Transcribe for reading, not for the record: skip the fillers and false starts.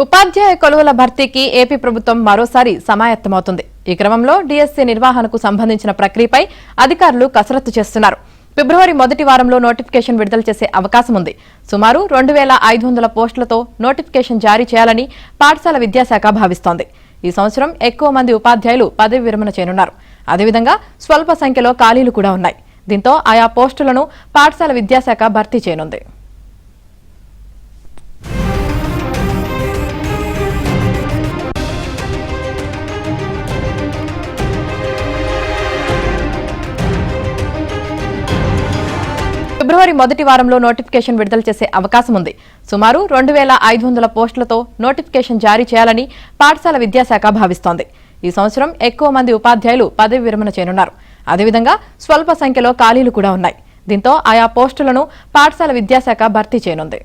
ఉపాధ్యాయ కొలువుల భర్తీకి ఏపీ ప్రభుత్వం మరోసారి సమాయత్తమవుతుంది. ఈ క్రమంలో డీఎస్సీ నిర్వహణకు సంబంధించిన ప్రక్రియపై అధికారులు కసరత్తు చేస్తున్నారు. ఫిబ్రవరి మొదటి వారంలో నోటిఫికేషన్ విడుదల చేసే అవకాశం ఉంది. సుమారు 2500 పోస్టులతో నోటిఫికేషన్ జారీ చేయాలని పాఠశాల విద్యాశాఖ భావిస్తోంది. ఈ సంవత్సరం ఎక్కువ మంది ఉపాధ్యాయులు పదవి విరమణ చేయనున్నారు. అదేవిధంగా స్వల్ప సంఖ్యలో ఖాళీలు కూడా ఉన్నాయి. దీంతో ఆయా పోస్టులను పాఠశాల విద్యాశాఖ భర్తీ చేయనుంది. ఫిబ్రవరి మొదటి వారంలో నోటిఫికేషన్ విడుదల చేసే అవకాశం ఉంది. సుమారు 2500 పోస్టులతో నోటిఫికేషన్ జారీ చేయాలని పాఠశాల విద్యాశాఖ భావిస్తోంది. ఈ సంవత్సరం ఎక్కువ మంది ఉపాధ్యాయులు పదవి విరమణ చేయనున్నారు. అదేవిధంగా స్వల్ప సంఖ్యలో ఖాళీలు కూడా ఉన్నాయి. దీంతో ఆయా పోస్టులను పాఠశాల విద్యాశాఖ భర్తీ చేయనుంది.